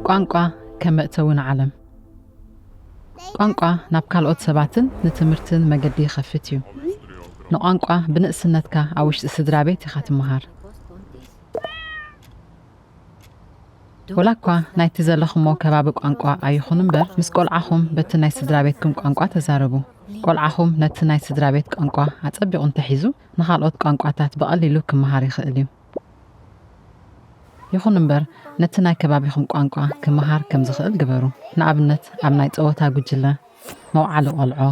ቋንቋ كمأتون عالم ቋንቋ ናብ ካልኦት ሰባትን ንትምህርትን መገዲ ይኸፍትዩ ንቋንቋ ብንእስነትካ ኣብ ውሽጢ ስድራቤት ኢኻ ትመሃር ወላኳ ናይቲ ዘለኹሞ ከባቢ ቋንቋ ኣይኹን እምበር ምስ ቆልዓኹም በቲ ናይ ስድራቤትኩም ቋንቋ ተዛረቡ ቆልዓኹም ነቲ ናይ ስድራቤት ቋንቋ ኣጸቢቑ እንተሒዙ ንኻልኦት ቋንቋታት በቐሊሉ ክመሃር ይኽእል እዩ ይኹን እምበር ነቲ ናይ ከባቢኹም ቋንቋ ክመሃር ከም ዝኽእል ግበሩ ንኣብነት ኣብ ናይ ፀወታ ጉጅለ መውዓሊ ቆልዖ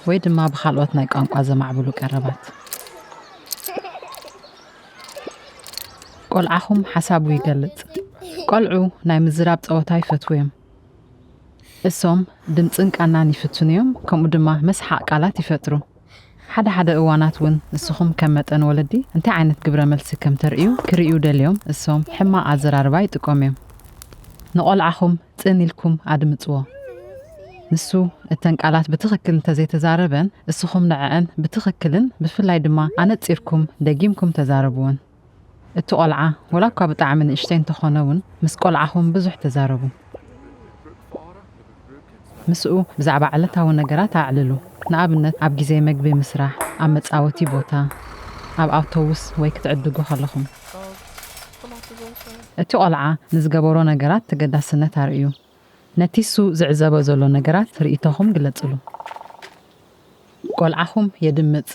ወይ ድማ ብኻልኦት ናይ ቋንቋ ዘማዕብሉ ቀረባት ቆልዓኹም ሓሳቡ ይገልጽ ቆልዑ ናይ ምዝራብ ፀወታ ይፈትዉ እዮም እሶም ድምፅን ቃናን ይፍትኑ እዮም ከምኡ ድማ መስሓቅ ቃላት ይፈጥሩ ሓደ እዋናት ውን ንስኹም ከም መጠን ወለዲ እንታይ ዓይነት ግብረ መልሲ ከም ተርእዩ ክርእዩ ደልዮም እሶም ሕማቅ ኣዘራርባ ይጥቀሙ እዮም ንቆልዓኹም ጽን ኢልኩም ኣድምፅዎ ንሱ እተን ቃላት ብትኽክል እንተዘይተዛረበን እስኹም ንዕአን ብትኽክልን ብፍላይ ድማ ኣነፂርኩም ደጊምኩም ተዛረብዎን እቲ ቆልዓ ወላኳ ብጣዕሚ ንእሽተይ እንተኾነ ውን ምስ ቆልዓኹም ብዙሕ ተዛረቡ ምስኡ ብዛዕባ ዕለታዊ ነገራት ኣዕልሉ ንኣብነት ኣብ ግዜ መግቢ ምስራሕ ኣብ መጻወቲ ቦታ ኣብ ኣውቶቡስ ወይ ክትዕድጉ ከለኹም እቲ ቆልዓ ንዝገበሮ ነገራት ተገዳስነት ኣርእዩ ነቲ እሱ ዝዕዘቦ ዘሎ ነገራት ርእይቶኹም ግለጽሉ ቆልዓኹም የድምጽ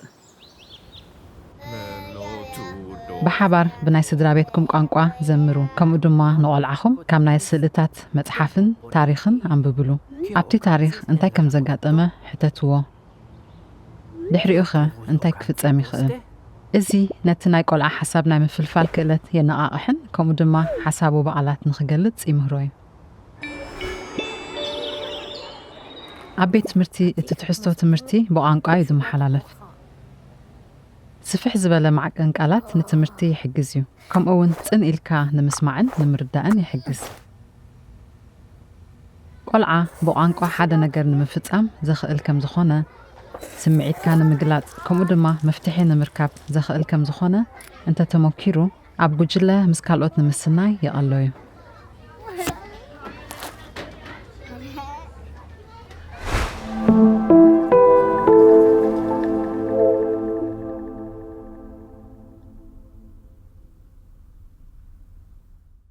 ብሓባር ብናይ ስድራቤትኩም ቋንቋ ዘምሩ ከምኡ ድማ ንቆልዓኹም ካብ ናይ ስእልታት መጽሓፍን ታሪኽን አንብብሉ ኣብቲ ታሪኽ እንታይ ከም ዘጋጠመ ሕተትዎ ድሕሪኡ ኸ እንታይ ክፍጸም ይኽእል እዚ ነቲ ናይ ቆልዓ ሓሳብ ናይ ምፍልፋል ክእለት የነቓቕሕን ከምኡ ድማ ሓሳቡ በቓላት ንኽገልጽ ይምህሮ እዩ ኣብ ቤት ትምህርቲ እቲ ትሕዝቶ ትምህርቲ ብቋንቋ እዩ ዝመሓላለፍ ስፍሕ ዝበለ ማዕቀን ቃላት ንትምህርቲ ይሕግዝ እዩ ከምኡ ውን ጽን ኢልካ ንምስማዕን ንምርዳእን ይሕግዝ ቆልዓ ብቋንቋ ሓደ ነገር ንምፍጻም ዘኽእል ከም ዝኾነ ስምዒትካ ንምግላጽ ከምኡ ድማ መፍትሒ ንምርካብ ዘኽእል ከም ዝኾነ እንተተሞኪሩ ኣብ ጉጅለ ምስ ካልኦት ንምስናይ ይቐሎ እዩ